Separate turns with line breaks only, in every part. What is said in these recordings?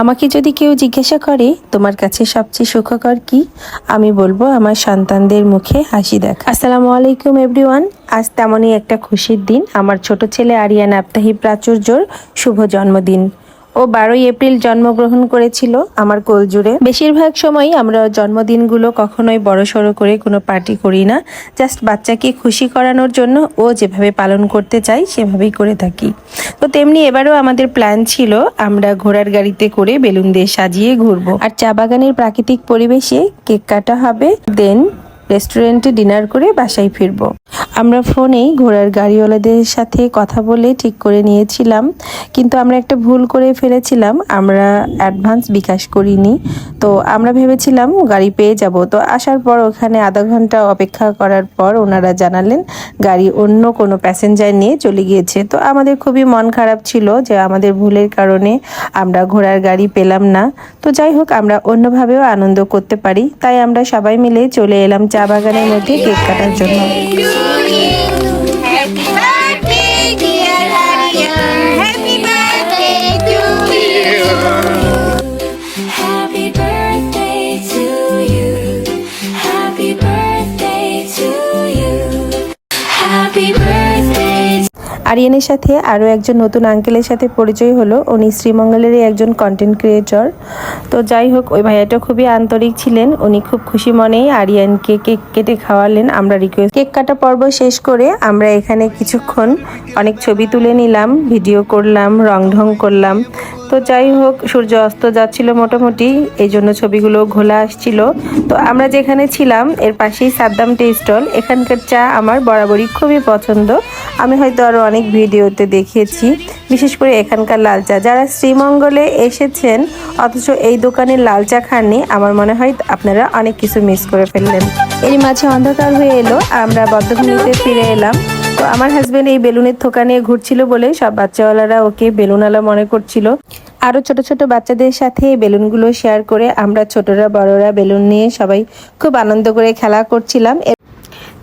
আমাকে যদি কেউ জিজ্ঞাসা করে তোমার কাছে সবচেয়ে সুখকর কি, আমি বলবো আমার সন্তানদের মুখে হাসি দেখা। আসসালামু আলাইকুম এভরিওয়ান। আজ তেমনই একটা খুশির দিন, আমার ছোট ছেলে আরিয়ান আফতাহি প্রাচুর্যর শুভ জন্মদিন। ও 12ই এপ্রিল জন্মগ্রহণ করেছিল আমার কোলজুড়ে। বেশিরভাগ সময়ই আমরা জন্মদিনগুলো কখনোই বড়সড় করে কোনো পার্টি করি না, জাস্ট বাচ্চাকে খুশি করানোর জন্য ও যেভাবে পালন করতে চাই সেভাবেই করে থাকি। তো তেমনি এবারও আমাদের প্ল্যান ছিল আমরা ঘোড়ার গাড়িতে করে বেলুন দিয়ে সাজিয়ে ঘুরবো, আর চা বাগানের প্রাকৃতিক পরিবেশে কেক কাটা হবে, দেন রেস্টুরেন্টে ডিনার করে বাসায় ফিরবো। আমরা ফোনেই ঘোড়ার গাড়িওয়ালাদের সাথে কথা বলে ঠিক করে নিয়েছিলাম, কিন্তু আমরা একটা ভুল করে ফেলেছিলাম, আমরা অ্যাডভান্স বিকাশ করিনি। তো আমরা ভেবেছিলাম গাড়ি পেয়ে যাব। তো আসার পর ওখানে আধা ঘন্টা অপেক্ষা করার পর ওনারা জানালেন গাড়ি অন্য কোনো প্যাসেঞ্জার নিয়ে চলে গিয়েছে। তো আমাদের খুবই মন খারাপ ছিল যে আমাদের ভুলের কারণে আমরা ঘোড়ার গাড়ি পেলাম না। তো যাই হোক, আমরা অন্যভাবেও আনন্দ করতে পারি, তাই আমরা সবাই মিলে চলে এলাম চা বাগানের মধ্যে কেক কাটার জন্য। আরিয়ানের সাথে আরও একজন নতুন আঙ্কেলের সাথে পরিচয় হলো, উনি শ্রীমঙ্গলেরই একজন কন্টেন্ট ক্রিয়েটর। তো যাই হোক, ওই ভাইয়াটা খুবই আন্তরিক ছিলেন, উনি খুব খুশি মনেই আরিয়ানকে কেক কেটে খাওয়ালেন। আমরা রিকোয়েস্ট কেক কাটা পর্ব শেষ করে আমরা এখানে কিছুক্ষণ অনেক ছবি তুলে নিলাম, ভিডিও করলাম, রং ঢং করলাম। তো যাই হোক, সূর্য অস্ত যাচ্ছিল মোটামুটি, এই জন্য ছবিগুলো ঘোলা আসছিল। তো আমরা যেখানে ছিলাম এর পাশেই সাদ্দাম টি স্টল, এখানকার চা আমার বরাবরই খুবই পছন্দ, আমি হয়তো আরও অনেক ভিডিওতে দেখিয়েছি। বিশেষ করে এখানকার লাল চা, যারা শ্রীমঙ্গলে এসেছেন অথচ এই দোকানের লাল চা খাননি, আমার মনে হয় আপনারা অনেক কিছু মিস করে ফেললেন। এরই মাঝে অন্ধকার হয়ে এলো, আমরা বদ্ধভূমিতে ফিরে এলাম। তো আমার হাজবেন্ড এই বেলুনের থোকা নিয়ে ঘুরছিল বলে সব বাচ্চাওয়ালারা ওকে বেলুনওয়ালা মনে করছিল। আরও ছোট ছোট বাচ্চাদের সাথে বেলুনগুলো শেয়ার করে আমরা ছোটরা বড়রা বেলুন নিয়ে সবাই খুব আনন্দ করে খেলা করছিলাম।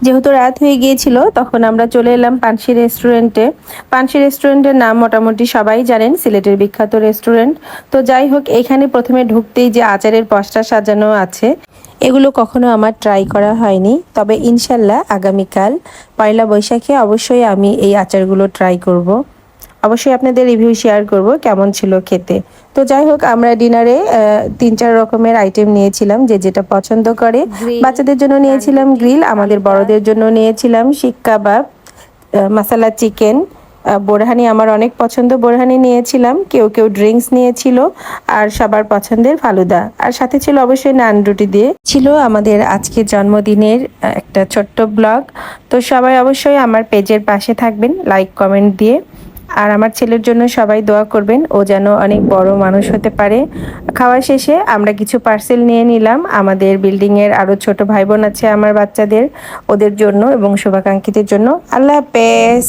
যেহেতু রাত হয়ে গিয়েছিল তখন আমরা চলে এলাম পানসি রেস্টুরেন্টে। পানসি রেস্টুরেন্টের নাম মোটামুটি সবাই জানেন, সিলেটের বিখ্যাত রেস্টুরেন্ট। তো যাই হোক, এখানে প্রথমে ঢুকতেই যে আচারের পসরা সাজানো আছে, এগুলো কখনো আমার ট্রাই করা হয়নি, তবে ইনশাল্লাহ আগামীকাল পয়লা বৈশাখে অবশ্যই আমি এই আচারগুলো ট্রাই করব। অবশ্যই আপনাদের রিভিউ শেয়ার করব কেমন ছিল খেতে। তো যাই হোক, আমরা ডিনারে 3-4 রকমের আইটেম নিয়েছিলাম, যে যেটা পছন্দ করে। বাচ্চাদের জন্য নিয়েছিলাম গ্রিল, আমাদের বড়দের জন্য নিয়েছিলাম শিক কাবাব, মশলা চিকেন, বোরহানি আমার অনেক পছন্দ, বোরহানি নিয়েছিলাম। কেউ কেউ ড্রিঙ্কস নিয়েছিল, আর সবার পছন্দের ফালুদা, আর সাথে ছিল অবশ্যই নান রুটি দিয়ে। ছিল আমাদের আজকে জন্মদিনের একটা ছোট্ট ব্লগ। তো সবাই অবশ্যই আমার পেজের পাশে থাকবেন লাইক কমেন্ট দিয়ে, আর আমার ছেলের জন্য সবাই দোয়া করবেন, ও যেন অনেক বড় মানুষ হতে পারে। খাওয়া শেষে আমরা কিছু পার্সেল নিয়ে নিলাম আমাদের বিল্ডিংয়ের আরও ছোট ভাই বোন আছে আমার বাচ্চাদের, ওদের জন্য এবং শুভাকাঙ্ক্ষীদের জন্য। আল্লাহ হাফেজ।